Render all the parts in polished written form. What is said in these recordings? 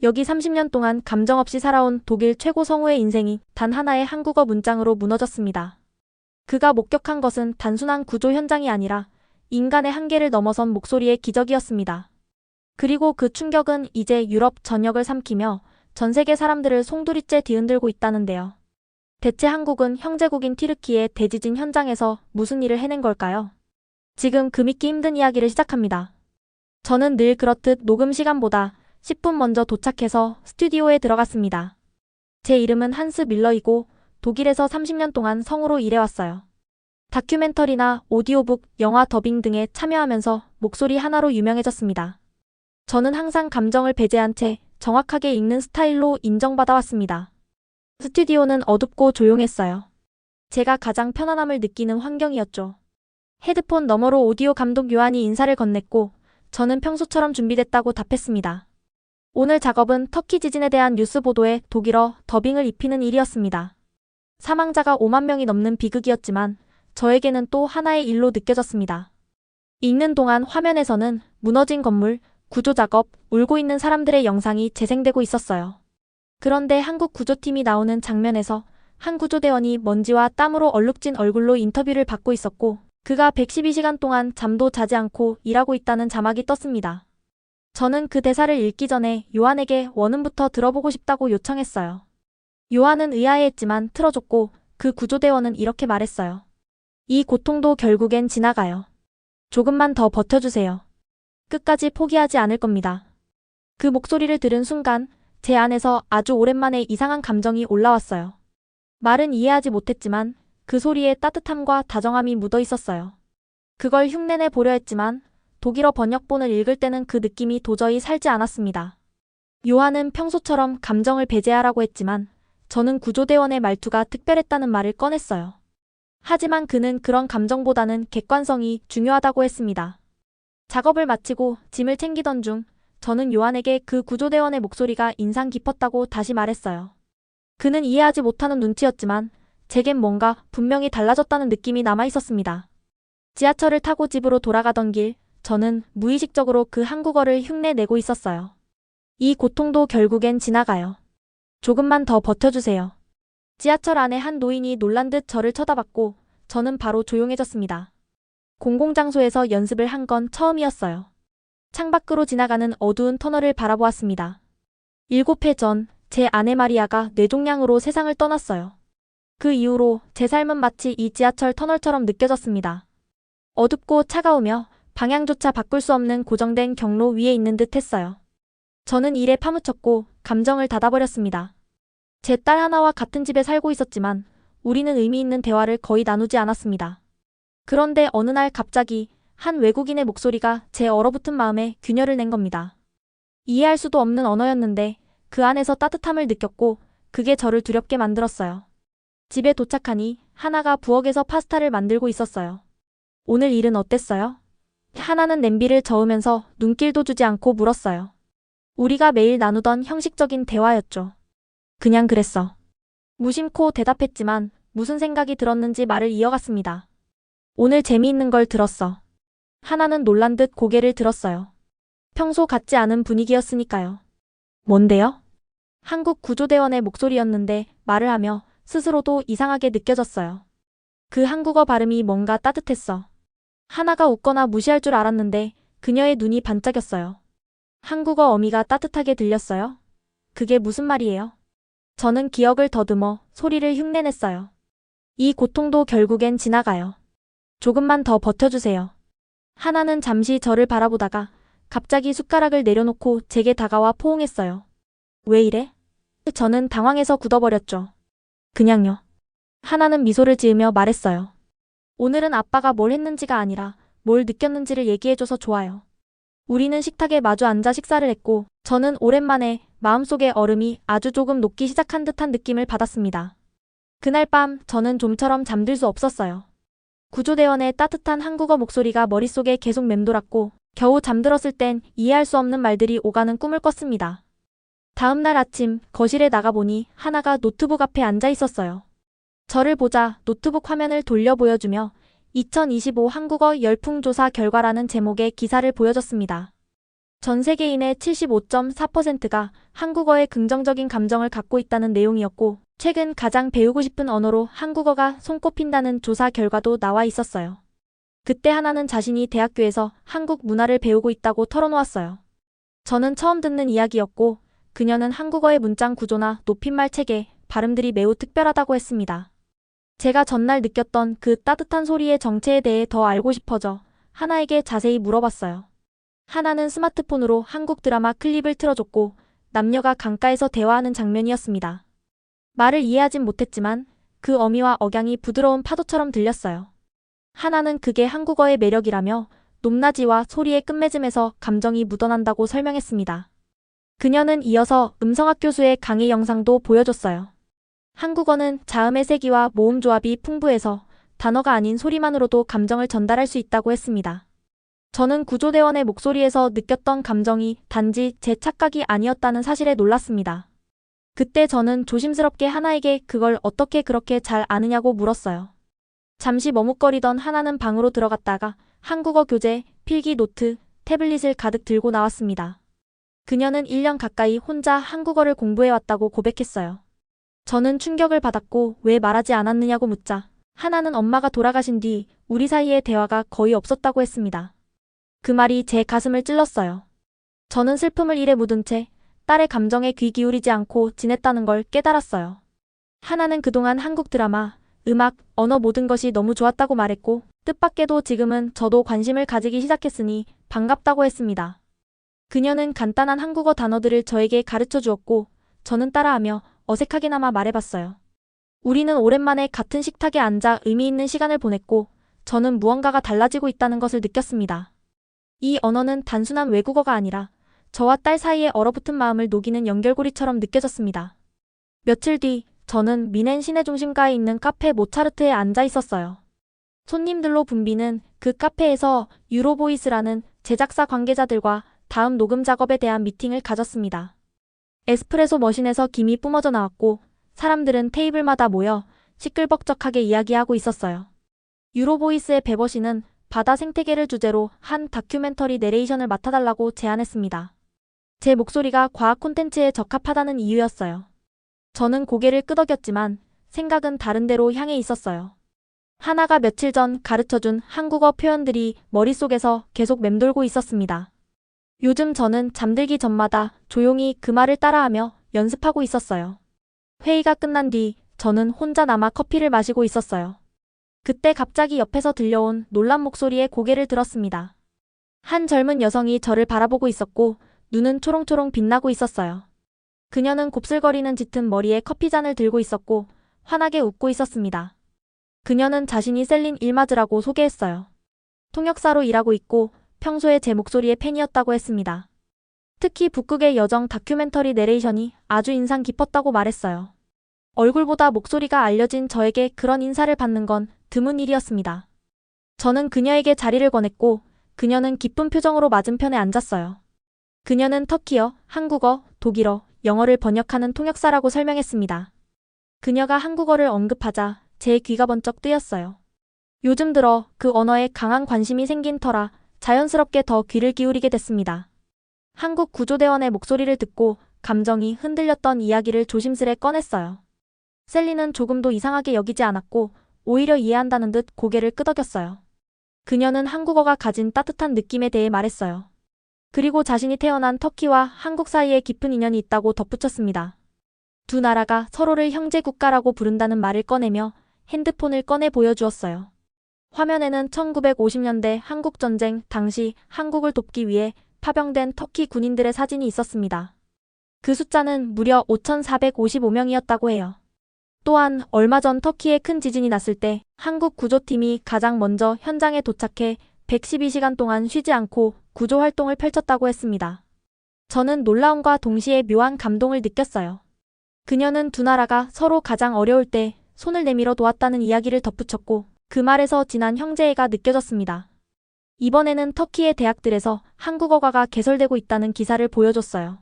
여기 30년 동안 감정 없이 살아온 독일 최고 성우의 인생이 단 하나의 한국어 문장으로 무너졌습니다. 그가 목격한 것은 단순한 구조 현장이 아니라 인간의 한계를 넘어선 목소리의 기적이었습니다. 그리고 그 충격은 이제 유럽 전역을 삼키며 전 세계 사람들을 송두리째 뒤흔들고 있다는데요. 대체 한국은 형제국인 튀르키의 대지진 현장에서 무슨 일을 해낸 걸까요? 지금 그 믿기 힘든 이야기를 시작합니다. 저는 늘 그렇듯 녹음 시간보다 10분 먼저 도착해서 스튜디오에 들어갔습니다. 제 이름은 한스 밀러이고 독일에서 30년 동안 성우로 일해왔어요. 다큐멘터리나 오디오북, 영화 더빙 등에 참여하면서 목소리 하나로 유명해졌습니다. 저는 항상 감정을 배제한 채 정확하게 읽는 스타일로 인정받아왔습니다. 스튜디오는 어둡고 조용했어요. 제가 가장 편안함을 느끼는 환경이었죠. 헤드폰 너머로 오디오 감독 요한이 인사를 건넸고 저는 평소처럼 준비됐다고 답했습니다. 오늘 작업은 터키 지진에 대한 뉴스 보도에 독일어 더빙을 입히는 일이었습니다. 사망자가 5만 명이 넘는 비극이었지만 저에게는 또 하나의 일로 느껴졌습니다. 읽는 동안 화면에서는 무너진 건물, 구조 작업, 울고 있는 사람들의 영상이 재생되고 있었어요. 그런데 한국 구조팀이 나오는 장면에서 한 구조대원이 먼지와 땀으로 얼룩진 얼굴로 인터뷰를 받고 있었고 그가 112시간 동안 잠도 자지 않고 일하고 있다는 자막이 떴습니다. 저는 그 대사를 읽기 전에 요한에게 원음부터 들어보고 싶다고 요청했어요. 요한은 의아해했지만 틀어줬고 그 구조대원은 이렇게 말했어요. 이 고통도 결국엔 지나가요. 조금만 더 버텨주세요. 끝까지 포기하지 않을 겁니다. 그 목소리를 들은 순간 제 안에서 아주 오랜만에 이상한 감정이 올라왔어요. 말은 이해하지 못했지만 그 소리에 따뜻함과 다정함이 묻어 있었어요. 그걸 흉내내 보려 했지만 독일어 번역본을 읽을 때는 그 느낌이 도저히 살지 않았습니다. 요한은 평소처럼 감정을 배제하라고 했지만 저는 구조대원의 말투가 특별했다는 말을 꺼냈어요. 하지만 그는 그런 감정보다는 객관성이 중요하다고 했습니다. 작업을 마치고 짐을 챙기던 중 저는 요한에게 그 구조대원의 목소리가 인상 깊었다고 다시 말했어요. 그는 이해하지 못하는 눈치였지만 제겐 뭔가 분명히 달라졌다는 느낌이 남아있었습니다. 지하철을 타고 집으로 돌아가던 길, 저는 무의식적으로 그 한국어를 흉내내고 있었어요. 이 고통도 결국엔 지나가요. 조금만 더 버텨주세요. 지하철 안에 한 노인이 놀란 듯 저를 쳐다봤고 저는 바로 조용해졌습니다. 공공장소에서 연습을 한 건 처음이었어요. 창밖으로 지나가는 어두운 터널을 바라보았습니다. 7해 전 제 아내 마리아가 뇌종양으로 세상을 떠났어요. 그 이후로 제 삶은 마치 이 지하철 터널처럼 느껴졌습니다. 어둡고 차가우며 방향조차 바꿀 수 없는 고정된 경로 위에 있는 듯 했어요. 저는 일에 파묻혔고 감정을 닫아버렸습니다. 제 딸 하나와 같은 집에 살고 있었지만 우리는 의미 있는 대화를 거의 나누지 않았습니다. 그런데 어느 날 갑자기 한 외국인의 목소리가 제 얼어붙은 마음에 균열을 낸 겁니다. 이해할 수도 없는 언어였는데 그 안에서 따뜻함을 느꼈고 그게 저를 두렵게 만들었어요. 집에 도착하니 하나가 부엌에서 파스타를 만들고 있었어요. 오늘 일은 어땠어요? 하나는 냄비를 저으면서 눈길도 주지 않고 물었어요. 우리가 매일 나누던 형식적인 대화였죠. 그냥 그랬어. 무심코 대답했지만 무슨 생각이 들었는지 말을 이어갔습니다. 오늘 재미있는 걸 들었어. 하나는 놀란 듯 고개를 들었어요. 평소 같지 않은 분위기였으니까요. 뭔데요? 한국 구조대원의 목소리였는데 말을 하며 스스로도 이상하게 느껴졌어요. 그 한국어 발음이 뭔가 따뜻했어. 하나가 웃거나 무시할 줄 알았는데 그녀의 눈이 반짝였어요. 한국어 어미가 따뜻하게 들렸어요? 그게 무슨 말이에요? 저는 기억을 더듬어 소리를 흉내냈어요. 이 고통도 결국엔 지나가요. 조금만 더 버텨주세요. 하나는 잠시 저를 바라보다가 갑자기 숟가락을 내려놓고 제게 다가와 포옹했어요. 왜 이래? 저는 당황해서 굳어버렸죠. 그냥요. 하나는 미소를 지으며 말했어요. 오늘은 아빠가 뭘 했는지가 아니라 뭘 느꼈는지를 얘기해줘서 좋아요. 우리는 식탁에 마주 앉아 식사를 했고 저는 오랜만에 마음속의 얼음이 아주 조금 녹기 시작한 듯한 느낌을 받았습니다. 그날 밤 저는 좀처럼 잠들 수 없었어요. 구조대원의 따뜻한 한국어 목소리가 머릿속에 계속 맴돌았고 겨우 잠들었을 땐 이해할 수 없는 말들이 오가는 꿈을 꿨습니다. 다음 날 아침 거실에 나가보니 하나가 노트북 앞에 앉아 있었어요. 저를 보자 노트북 화면을 돌려 보여주며 2025 한국어 열풍조사 결과라는 제목의 기사를 보여줬습니다. 전 세계인의 75.4%가 한국어에 긍정적인 감정을 갖고 있다는 내용이었고, 최근 가장 배우고 싶은 언어로 한국어가 손꼽힌다는 조사 결과도 나와 있었어요. 그때 하나는 자신이 대학교에서 한국 문화를 배우고 있다고 털어놓았어요. 저는 처음 듣는 이야기였고, 그녀는 한국어의 문장 구조나 높임말 체계, 발음들이 매우 특별하다고 했습니다. 제가 전날 느꼈던 그 따뜻한 소리의 정체에 대해 더 알고 싶어져 하나에게 자세히 물어봤어요. 하나는 스마트폰으로 한국 드라마 클립을 틀어줬고, 남녀가 강가에서 대화하는 장면이었습니다. 말을 이해하진 못했지만 그 어미와 억양이 부드러운 파도처럼 들렸어요. 하나는 그게 한국어의 매력이라며 높낮이와 소리의 끝맺음에서 감정이 묻어난다고 설명했습니다. 그녀는 이어서 음성학 교수의 강의 영상도 보여줬어요. 한국어는 자음의 세기와 모음 조합이 풍부해서 단어가 아닌 소리만으로도 감정을 전달할 수 있다고 했습니다. 저는 구조대원의 목소리에서 느꼈던 감정이 단지 제 착각이 아니었다는 사실에 놀랐습니다. 그때 저는 조심스럽게 하나에게 그걸 어떻게 그렇게 잘 아느냐고 물었어요. 잠시 머뭇거리던 하나는 방으로 들어갔다가 한국어 교재, 필기 노트, 태블릿을 가득 들고 나왔습니다. 그녀는 1년 가까이 혼자 한국어를 공부해왔다고 고백했어요. 저는 충격을 받았고 왜 말하지 않았느냐고 묻자 하나는 엄마가 돌아가신 뒤 우리 사이의 대화가 거의 없었다고 했습니다. 그 말이 제 가슴을 찔렀어요. 저는 슬픔을 입에 묻은 채 딸의 감정에 귀 기울이지 않고 지냈다는 걸 깨달았어요. 하나는 그동안 한국 드라마, 음악, 언어 모든 것이 너무 좋았다고 말했고 뜻밖에도 지금은 저도 관심을 가지기 시작했으니 반갑다고 했습니다. 그녀는 간단한 한국어 단어들을 저에게 가르쳐 주었고 저는 따라하며 어색하게나마 말해봤어요. 우리는 오랜만에 같은 식탁에 앉아 의미 있는 시간을 보냈고 저는 무언가가 달라지고 있다는 것을 느꼈습니다. 이 언어는 단순한 외국어가 아니라 저와 딸 사이의 얼어붙은 마음을 녹이는 연결고리처럼 느껴졌습니다. 며칠 뒤 저는 미넨 시내 중심가에 있는 카페 모차르트에 앉아 있었어요. 손님들로 붐비는 그 카페에서 유로보이스라는 제작사 관계자들과 다음 녹음 작업에 대한 미팅을 가졌습니다. 에스프레소 머신에서 김이 뿜어져 나왔고 사람들은 테이블마다 모여 시끌벅적하게 이야기하고 있었어요. 유로보이스의 베버시는 바다 생태계를 주제로 한 다큐멘터리 내레이션을 맡아달라고 제안했습니다. 제 목소리가 과학 콘텐츠에 적합하다는 이유였어요. 저는 고개를 끄덕였지만 생각은 다른 데로 향해 있었어요. 하나가 며칠 전 가르쳐준 한국어 표현들이 머릿속에서 계속 맴돌고 있었습니다. 요즘 저는 잠들기 전마다 조용히 그 말을 따라하며 연습하고 있었어요. 회의가 끝난 뒤 저는 혼자 남아 커피를 마시고 있었어요. 그때 갑자기 옆에서 들려온 놀란 목소리에 고개를 들었습니다. 한 젊은 여성이 저를 바라보고 있었고 눈은 초롱초롱 빛나고 있었어요. 그녀는 곱슬거리는 짙은 머리에 커피잔을 들고 있었고 환하게 웃고 있었습니다. 그녀는 자신이 셀린 일마즈라고 소개했어요. 통역사로 일하고 있고 평소에 제 목소리의 팬이었다고 했습니다. 특히 북극의 여정 다큐멘터리 내레이션이 아주 인상 깊었다고 말했어요. 얼굴보다 목소리가 알려진 저에게 그런 인사를 받는 건 드문 일이었습니다. 저는 그녀에게 자리를 권했고 그녀는 기쁜 표정으로 맞은편에 앉았어요. 그녀는 터키어, 한국어, 독일어, 영어를 번역하는 통역사라고 설명했습니다. 그녀가 한국어를 언급하자 제 귀가 번쩍 뜨였어요. 요즘 들어 그 언어에 강한 관심이 생긴 터라 자연스럽게 더 귀를 기울이게 됐습니다. 한국 구조대원의 목소리를 듣고 감정이 흔들렸던 이야기를 조심스레 꺼냈어요. 셀리는 조금도 이상하게 여기지 않았고 오히려 이해한다는 듯 고개를 끄덕였어요. 그녀는 한국어가 가진 따뜻한 느낌에 대해 말했어요. 그리고 자신이 태어난 터키와 한국 사이에 깊은 인연이 있다고 덧붙였습니다. 두 나라가 서로를 형제국가라고 부른다는 말을 꺼내며 핸드폰을 꺼내 보여주었어요. 화면에는 1950년대 한국전쟁 당시 한국을 돕기 위해 파병된 터키 군인들의 사진이 있었습니다. 그 숫자는 무려 5,455명이었다고 해요. 또한 얼마 전 터키에 큰 지진이 났을 때 한국 구조팀이 가장 먼저 현장에 도착해 112시간 동안 쉬지 않고 구조 활동을 펼쳤다고 했습니다. 저는 놀라움과 동시에 묘한 감동을 느꼈어요. 그녀는 두 나라가 서로 가장 어려울 때 손을 내밀어 도왔다는 이야기를 덧붙였고 그 말에서 진한 형제애가 느껴졌습니다. 이번에는 터키의 대학들에서 한국어과가 개설되고 있다는 기사를 보여줬어요.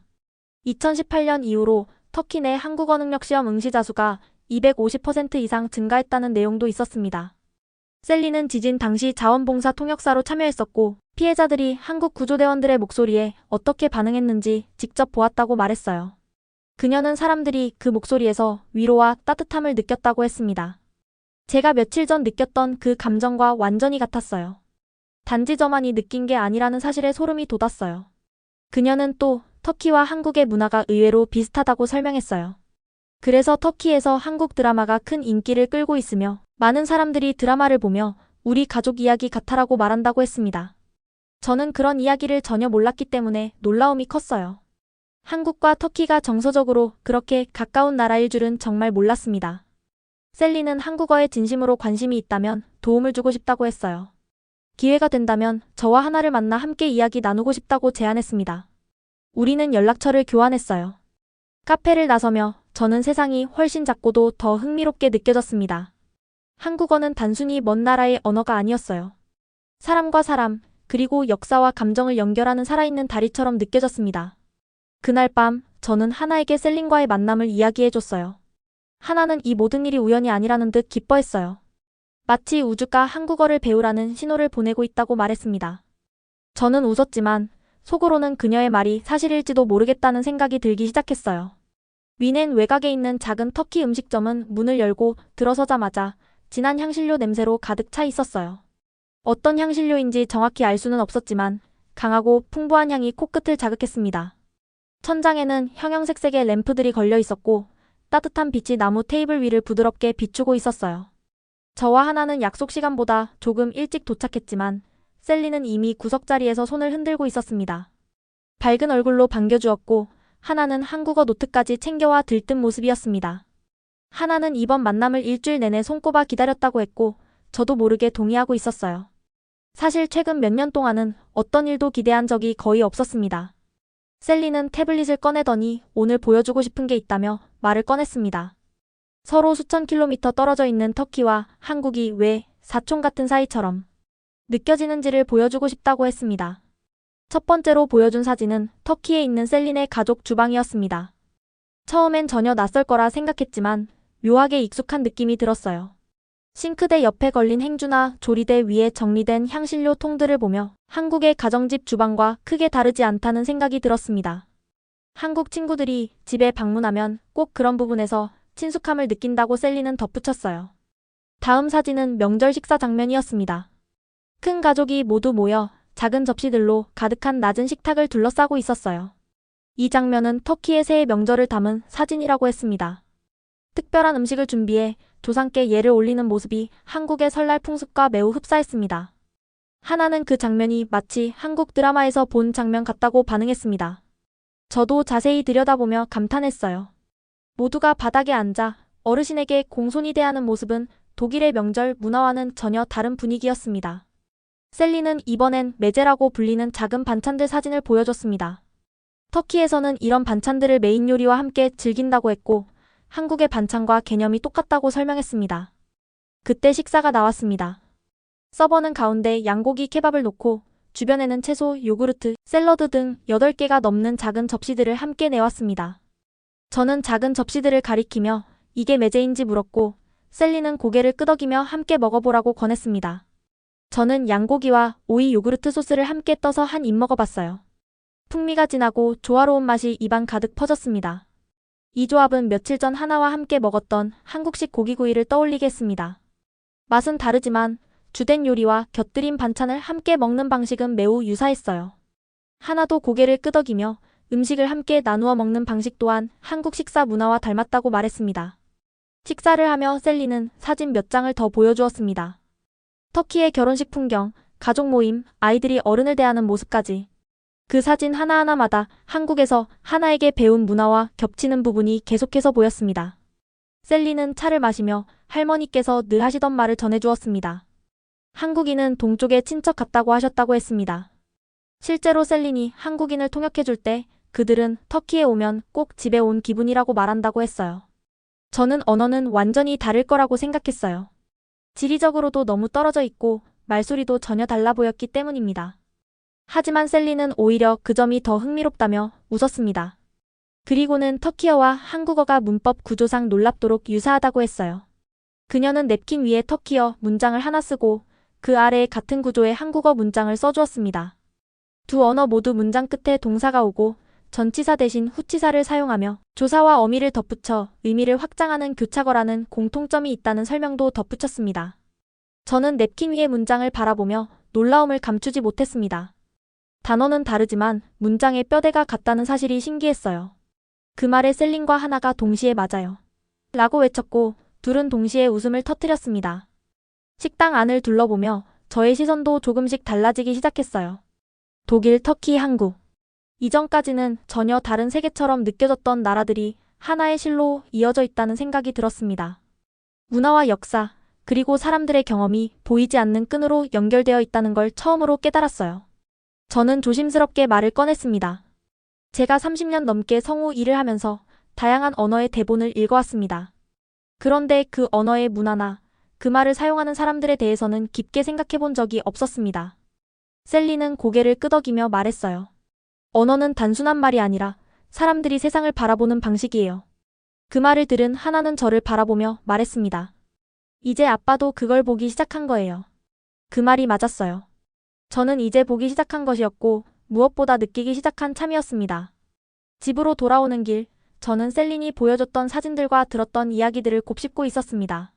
2018년 이후로 터키 내 한국어 능력 시험 응시자 수가 250% 이상 증가했다는 내용도 있었습니다. 셀리는 지진 당시 자원봉사 통역사로 참여했었고 피해자들이 한국 구조대원들의 목소리에 어떻게 반응했는지 직접 보았다고 말했어요. 그녀는 사람들이 그 목소리에서 위로와 따뜻함을 느꼈다고 했습니다. 제가 며칠 전 느꼈던 그 감정과 완전히 같았어요. 단지 저만이 느낀 게 아니라는 사실에 소름이 돋았어요. 그녀는 또 터키와 한국의 문화가 의외로 비슷하다고 설명했어요. 그래서 터키에서 한국 드라마가 큰 인기를 끌고 있으며 많은 사람들이 드라마를 보며 우리 가족 이야기 같아라고 말한다고 했습니다. 저는 그런 이야기를 전혀 몰랐기 때문에 놀라움이 컸어요. 한국과 터키가 정서적으로 그렇게 가까운 나라일 줄은 정말 몰랐습니다. 셀리는 한국어에 진심으로 관심이 있다면 도움을 주고 싶다고 했어요. 기회가 된다면 저와 하나를 만나 함께 이야기 나누고 싶다고 제안했습니다. 우리는 연락처를 교환했어요. 카페를 나서며 저는 세상이 훨씬 작고도 더 흥미롭게 느껴졌습니다. 한국어는 단순히 먼 나라의 언어가 아니었어요. 사람과 사람, 그리고 역사와 감정을 연결하는 살아있는 다리처럼 느껴졌습니다. 그날 밤, 저는 하나에게 셀린과의 만남을 이야기해줬어요. 하나는 이 모든 일이 우연이 아니라는 듯 기뻐했어요. 마치 우주가 한국어를 배우라는 신호를 보내고 있다고 말했습니다. 저는 웃었지만 속으로는 그녀의 말이 사실일지도 모르겠다는 생각이 들기 시작했어요. 위넨 외곽에 있는 작은 터키 음식점은 문을 열고 들어서자마자 진한 향신료 냄새로 가득 차 있었어요. 어떤 향신료인지 정확히 알 수는 없었지만 강하고 풍부한 향이 코끝을 자극했습니다. 천장에는 형형색색의 램프들이 걸려 있었고 따뜻한 빛이 나무 테이블 위를 부드럽게 비추고 있었어요. 저와 하나는 약속 시간보다 조금 일찍 도착했지만 셀리는 이미 구석자리에서 손을 흔들고 있었습니다. 밝은 얼굴로 반겨주었고 하나는 한국어 노트까지 챙겨와 들뜬 모습이었습니다. 하나는 이번 만남을 일주일 내내 손꼽아 기다렸다고 했고 저도 모르게 동의하고 있었어요. 사실 최근 몇 년 동안은 어떤 일도 기대한 적이 거의 없었습니다. 셀리는 태블릿을 꺼내더니 오늘 보여주고 싶은 게 있다며 말을 꺼냈습니다. 서로 수천 킬로미터 떨어져 있는 터키와 한국이 왜 사촌 같은 사이처럼 느껴지는지를 보여주고 싶다고 했습니다. 첫 번째로 보여준 사진은 터키에 있는 셀린의 가족 주방이었습니다. 처음엔 전혀 낯설 거라 생각했지만 묘하게 익숙한 느낌이 들었어요. 싱크대 옆에 걸린 행주나 조리대 위에 정리된 향신료 통들을 보며 한국의 가정집 주방과 크게 다르지 않다는 생각이 들었습니다. 한국 친구들이 집에 방문하면 꼭 그런 부분에서 친숙함을 느낀다고 셀리는 덧붙였어요. 다음 사진은 명절 식사 장면이었습니다. 큰 가족이 모두 모여 작은 접시들로 가득한 낮은 식탁을 둘러싸고 있었어요. 이 장면은 터키의 새해 명절을 담은 사진이라고 했습니다. 특별한 음식을 준비해 조상께 예를 올리는 모습이 한국의 설날 풍습과 매우 흡사했습니다. 하나는 그 장면이 마치 한국 드라마에서 본 장면 같다고 반응했습니다. 저도 자세히 들여다보며 감탄했어요. 모두가 바닥에 앉아 어르신에게 공손히 대하는 모습은 독일의 명절 문화와는 전혀 다른 분위기였습니다. 셀리는 이번엔 메제라고 불리는 작은 반찬들 사진을 보여줬습니다. 터키에서는 이런 반찬들을 메인 요리와 함께 즐긴다고 했고 한국의 반찬과 개념이 똑같다고 설명했습니다. 그때 식사가 나왔습니다. 서버는 가운데 양고기 케밥을 놓고 주변에는 채소, 요구르트, 샐러드 등 8개가 넘는 작은 접시들을 함께 내왔습니다. 저는 작은 접시들을 가리키며 이게 메제인지 물었고 셀리는 고개를 끄덕이며 함께 먹어보라고 권했습니다. 저는 양고기와 오이 요구르트 소스를 함께 떠서 한 입 먹어봤어요. 풍미가 진하고 조화로운 맛이 입안 가득 퍼졌습니다. 이 조합은 며칠 전 하나와 함께 먹었던 한국식 고기구이를 떠올리게 했습니다. 맛은 다르지만 주된 요리와 곁들인 반찬을 함께 먹는 방식은 매우 유사했어요. 하나도 고개를 끄덕이며 음식을 함께 나누어 먹는 방식 또한 한국 식사 문화와 닮았다고 말했습니다. 식사를 하며 셀리는 사진 몇 장을 더 보여주었습니다. 터키의 결혼식 풍경, 가족 모임, 아이들이 어른을 대하는 모습까지. 그 사진 하나하나마다 한국에서 하나에게 배운 문화와 겹치는 부분이 계속해서 보였습니다. 셀리는 차를 마시며 할머니께서 늘 하시던 말을 전해주었습니다. 한국인은 동쪽의 친척 같다고 하셨다고 했습니다. 실제로 셀린이 한국인을 통역해줄 때 그들은 터키에 오면 꼭 집에 온 기분이라고 말한다고 했어요. 저는 언어는 완전히 다를 거라고 생각했어요. 지리적으로도 너무 떨어져 있고 말소리도 전혀 달라 보였기 때문입니다. 하지만 셀리는 오히려 그 점이 더 흥미롭다며 웃었습니다. 그리고는 터키어와 한국어가 문법 구조상 놀랍도록 유사하다고 했어요. 그녀는 냅킨 위에 터키어 문장을 하나 쓰고 그 아래에 같은 구조의 한국어 문장을 써주었습니다. 두 언어 모두 문장 끝에 동사가 오고 전치사 대신 후치사를 사용하며 조사와 어미를 덧붙여 의미를 확장하는 교차어라는 공통점이 있다는 설명도 덧붙였습니다. 저는 냅킨 위의 문장을 바라보며 놀라움을 감추지 못했습니다. 단어는 다르지만 문장의 뼈대가 같다는 사실이 신기했어요. 그 말에 셀린과 하나가 동시에 맞아요. 라고 외쳤고 둘은 동시에 웃음을 터뜨렸습니다. 식당 안을 둘러보며 저의 시선도 조금씩 달라지기 시작했어요. 독일, 터키, 한국. 이전까지는 전혀 다른 세계처럼 느껴졌던 나라들이 하나의 실로 이어져 있다는 생각이 들었습니다. 문화와 역사, 그리고 사람들의 경험이 보이지 않는 끈으로 연결되어 있다는 걸 처음으로 깨달았어요. 저는 조심스럽게 말을 꺼냈습니다. 제가 30년 넘게 성우 일을 하면서 다양한 언어의 대본을 읽어왔습니다. 그런데 그 언어의 문화나 그 말을 사용하는 사람들에 대해서는 깊게 생각해 본 적이 없었습니다. 셀리는 고개를 끄덕이며 말했어요. 언어는 단순한 말이 아니라 사람들이 세상을 바라보는 방식이에요. 그 말을 들은 하나는 저를 바라보며 말했습니다. 이제 아빠도 그걸 보기 시작한 거예요. 그 말이 맞았어요. 저는 이제 보기 시작한 것이었고 무엇보다 느끼기 시작한 참이었습니다. 집으로 돌아오는 길, 저는 셀린이 보여줬던 사진들과 들었던 이야기들을 곱씹고 있었습니다.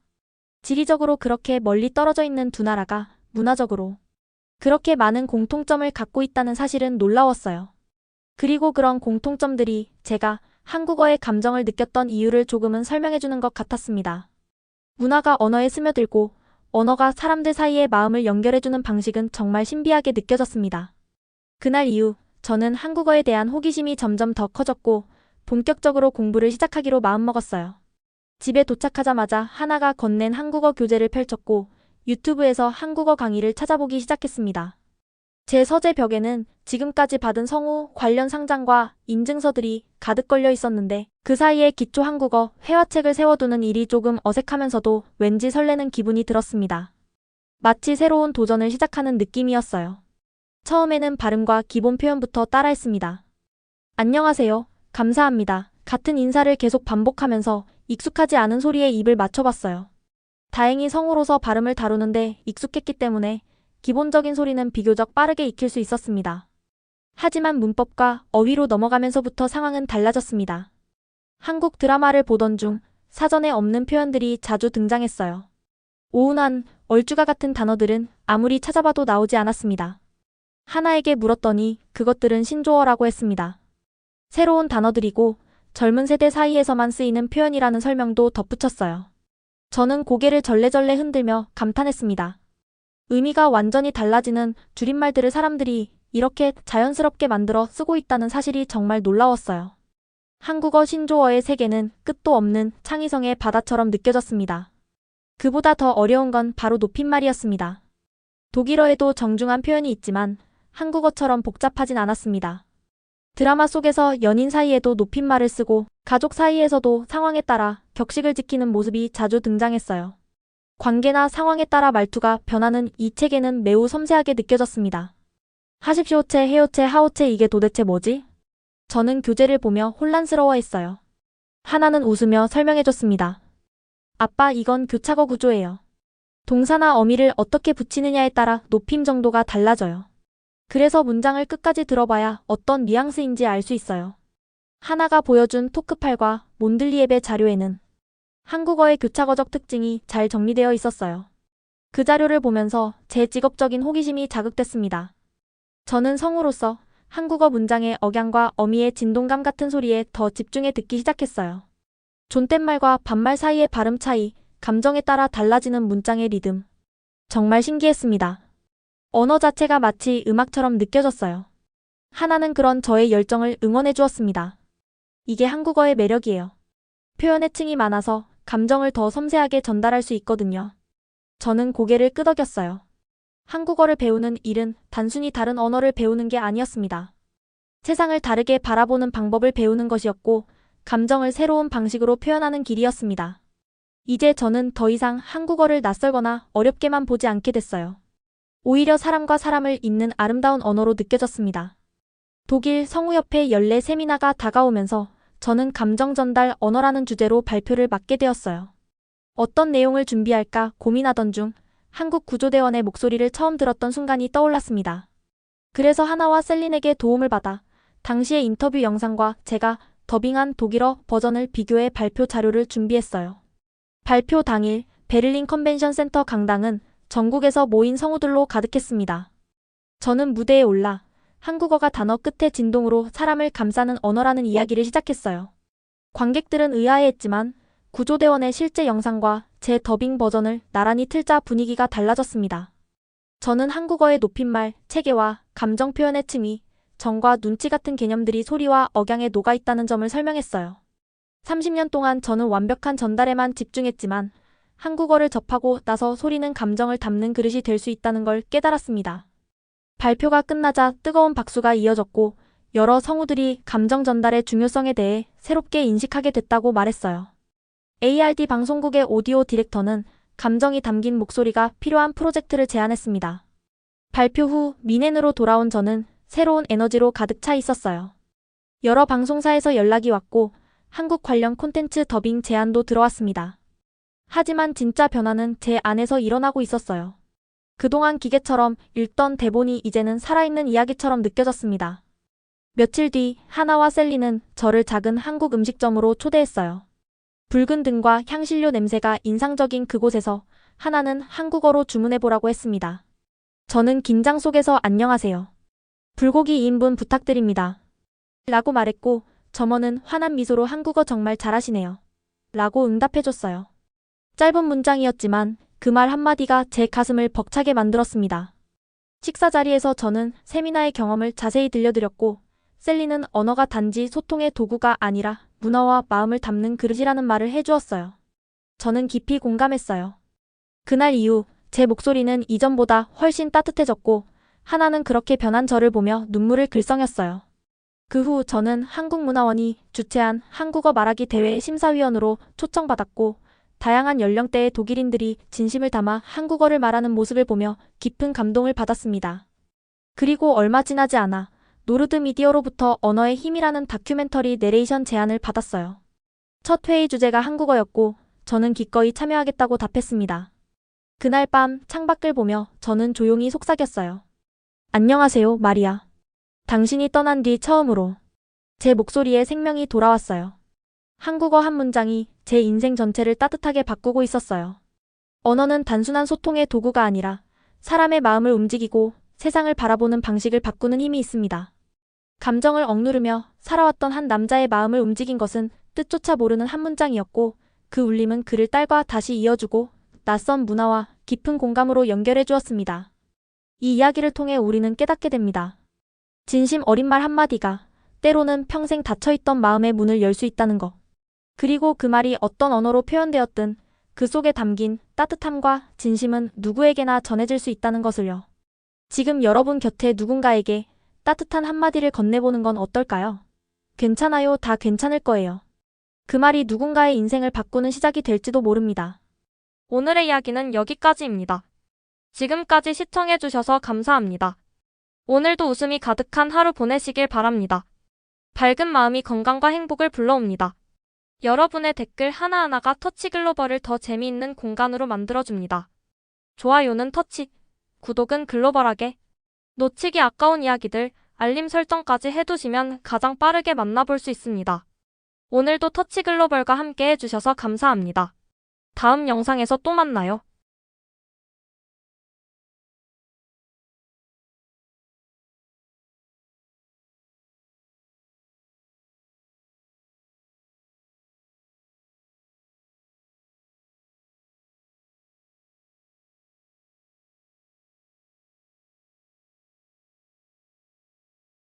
지리적으로 그렇게 멀리 떨어져 있는 두 나라가 문화적으로 그렇게 많은 공통점을 갖고 있다는 사실은 놀라웠어요. 그리고 그런 공통점들이 제가 한국어의 감정을 느꼈던 이유를 조금은 설명해주는 것 같았습니다. 문화가 언어에 스며들고 언어가 사람들 사이의 마음을 연결해주는 방식은 정말 신비하게 느껴졌습니다. 그날 이후 저는 한국어에 대한 호기심이 점점 더 커졌고 본격적으로 공부를 시작하기로 마음먹었어요. 집에 도착하자마자 하나가 건넨 한국어 교재를 펼쳤고 유튜브에서 한국어 강의를 찾아보기 시작했습니다. 제 서재 벽에는 지금까지 받은 성우 관련 상장과 인증서들이 가득 걸려 있었는데 그 사이에 기초 한국어 회화책을 세워두는 일이 조금 어색하면서도 왠지 설레는 기분이 들었습니다. 마치 새로운 도전을 시작하는 느낌이었어요. 처음에는 발음과 기본 표현부터 따라했습니다. 안녕하세요. 감사합니다. 같은 인사를 계속 반복하면서 익숙하지 않은 소리에 입을 맞춰봤어요. 다행히 성우로서 발음을 다루는데 익숙했기 때문에 기본적인 소리는 비교적 빠르게 익힐 수 있었습니다. 하지만 문법과 어휘로 넘어가면서부터 상황은 달라졌습니다. 한국 드라마를 보던 중 사전에 없는 표현들이 자주 등장했어요. 오운한, 얼주가 같은 단어들은 아무리 찾아봐도 나오지 않았습니다. 하나에게 물었더니 그것들은 신조어라고 했습니다. 새로운 단어들이고 젊은 세대 사이에서만 쓰이는 표현이라는 설명도 덧붙였어요. 저는 고개를 절레절레 흔들며 감탄했습니다. 의미가 완전히 달라지는 줄임말들을 사람들이 이렇게 자연스럽게 만들어 쓰고 있다는 사실이 정말 놀라웠어요. 한국어 신조어의 세계는 끝도 없는 창의성의 바다처럼 느껴졌습니다. 그보다 더 어려운 건 바로 높임말이었습니다. 독일어에도 정중한 표현이 있지만 한국어처럼 복잡하진 않았습니다. 드라마 속에서 연인 사이에도 높임말을 쓰고 가족 사이에서도 상황에 따라 격식을 지키는 모습이 자주 등장했어요. 관계나 상황에 따라 말투가 변하는 이 책에는 매우 섬세하게 느껴졌습니다. 하십시오체, 해요체, 하오체 이게 도대체 뭐지? 저는 교재를 보며 혼란스러워했어요. 하나는 웃으며 설명해줬습니다. 아빠, 이건 교차거 구조예요. 동사나 어미를 어떻게 붙이느냐에 따라 높임 정도가 달라져요. 그래서 문장을 끝까지 들어봐야 어떤 뉘앙스인지 알 수 있어요. 하나가 보여준 토크팔과 몬들리앱의 자료에는 한국어의 교차거적 특징이 잘 정리되어 있었어요. 그 자료를 보면서 제 직업적인 호기심이 자극됐습니다. 저는 성우로서 한국어 문장의 억양과 어미의 진동감 같은 소리에 더 집중해 듣기 시작했어요. 존댓말과 반말 사이의 발음 차이, 감정에 따라 달라지는 문장의 리듬. 정말 신기했습니다. 언어 자체가 마치 음악처럼 느껴졌어요. 하나는 그런 저의 열정을 응원해 주었습니다. 이게 한국어의 매력이에요. 표현의 층이 많아서 감정을 더 섬세하게 전달할 수 있거든요. 저는 고개를 끄덕였어요. 한국어를 배우는 일은 단순히 다른 언어를 배우는 게 아니었습니다. 세상을 다르게 바라보는 방법을 배우는 것이었고, 감정을 새로운 방식으로 표현하는 길이었습니다. 이제 저는 더 이상 한국어를 낯설거나 어렵게만 보지 않게 됐어요. 오히려 사람과 사람을 잇는 아름다운 언어로 느껴졌습니다. 독일 성우협회 연례 세미나가 다가오면서 저는 감정 전달 언어라는 주제로 발표를 맡게 되었어요. 어떤 내용을 준비할까 고민하던 중 한국구조대원의 목소리를 처음 들었던 순간이 떠올랐습니다. 그래서 하나와 셀린에게 도움을 받아 당시의 인터뷰 영상과 제가 더빙한 독일어 버전을 비교해 발표 자료를 준비했어요. 발표 당일 베를린 컨벤션 센터 강당은 전국에서 모인 성우들로 가득했습니다. 저는 무대에 올라 한국어가 단어 끝에 진동으로 사람을 감싸는 언어라는 이야기를 시작했어요. 관객들은 의아해했지만 구조대원의 실제 영상과 제 더빙 버전을 나란히 틀자 분위기가 달라졌습니다. 저는 한국어의 높임말, 체계와 감정 표현의 층위, 정과 눈치 같은 개념들이 소리와 억양에 녹아있다는 점을 설명했어요. 30년 동안 저는 완벽한 전달에만 집중했지만 한국어를 접하고 나서 소리는 감정을 담는 그릇이 될 수 있다는 걸 깨달았습니다. 발표가 끝나자 뜨거운 박수가 이어졌고 여러 성우들이 감정 전달의 중요성에 대해 새롭게 인식하게 됐다고 말했어요. ARD 방송국의 오디오 디렉터는 감정이 담긴 목소리가 필요한 프로젝트를 제안했습니다. 발표 후 미넨으로 돌아온 저는 새로운 에너지로 가득 차 있었어요. 여러 방송사에서 연락이 왔고 한국 관련 콘텐츠 더빙 제안도 들어왔습니다. 하지만 진짜 변화는 제 안에서 일어나고 있었어요. 그동안 기계처럼 읽던 대본이 이제는 살아있는 이야기처럼 느껴졌습니다. 며칠 뒤 하나와 셀리는 저를 작은 한국 음식점으로 초대했어요. 붉은 등과 향신료 냄새가 인상적인 그곳에서 하나는 한국어로 주문해보라고 했습니다. 저는 긴장 속에서 안녕하세요. 불고기 2인분 부탁드립니다. 라고 말했고 점원은 환한 미소로 한국어 정말 잘하시네요. 라고 응답해줬어요. 짧은 문장이었지만 그 말 한마디가 제 가슴을 벅차게 만들었습니다. 식사 자리에서 저는 세미나의 경험을 자세히 들려드렸고 셀리는 언어가 단지 소통의 도구가 아니라 문화와 마음을 담는 그릇이라는 말을 해주었어요. 저는 깊이 공감했어요. 그날 이후 제 목소리는 이전보다 훨씬 따뜻해졌고 하나는 그렇게 변한 저를 보며 눈물을 글썽였어요. 그 후 저는 한국문화원이 주최한 한국어 말하기 대회 심사위원으로 초청받았고 다양한 연령대의 독일인들이 진심을 담아 한국어를 말하는 모습을 보며 깊은 감동을 받았습니다. 그리고 얼마 지나지 않아 노르드 미디어로부터 언어의 힘이라는 다큐멘터리 내레이션 제안을 받았어요. 첫 회의 주제가 한국어였고 저는 기꺼이 참여하겠다고 답했습니다. 그날 밤 창밖을 보며 저는 조용히 속삭였어요. 안녕하세요, 마리아. 당신이 떠난 뒤 처음으로 제 목소리에 생명이 돌아왔어요. 한국어 한 문장이 제 인생 전체를 따뜻하게 바꾸고 있었어요. 언어는 단순한 소통의 도구가 아니라 사람의 마음을 움직이고 세상을 바라보는 방식을 바꾸는 힘이 있습니다. 감정을 억누르며 살아왔던 한 남자의 마음을 움직인 것은 뜻조차 모르는 한 문장이었고 그 울림은 그를 딸과 다시 이어주고 낯선 문화와 깊은 공감으로 연결해 주었습니다. 이 이야기를 통해 우리는 깨닫게 됩니다. 진심 어린 말 한마디가 때로는 평생 닫혀있던 마음의 문을 열 수 있다는 것. 그리고 그 말이 어떤 언어로 표현되었든 그 속에 담긴 따뜻함과 진심은 누구에게나 전해질 수 있다는 것을요. 지금 여러분 곁에 누군가에게 따뜻한 한마디를 건네보는 건 어떨까요? 괜찮아요, 다 괜찮을 거예요. 그 말이 누군가의 인생을 바꾸는 시작이 될지도 모릅니다. 오늘의 이야기는 여기까지입니다. 지금까지 시청해주셔서 감사합니다. 오늘도 웃음이 가득한 하루 보내시길 바랍니다. 밝은 마음이 건강과 행복을 불러옵니다. 여러분의 댓글 하나하나가 터치글로벌을 더 재미있는 공간으로 만들어줍니다. 좋아요는 터치, 구독은 글로벌하게. 놓치기 아까운 이야기들, 알림 설정까지 해두시면 가장 빠르게 만나볼 수 있습니다. 오늘도 터치글로벌과 함께 해주셔서 감사합니다. 다음 영상에서 또 만나요.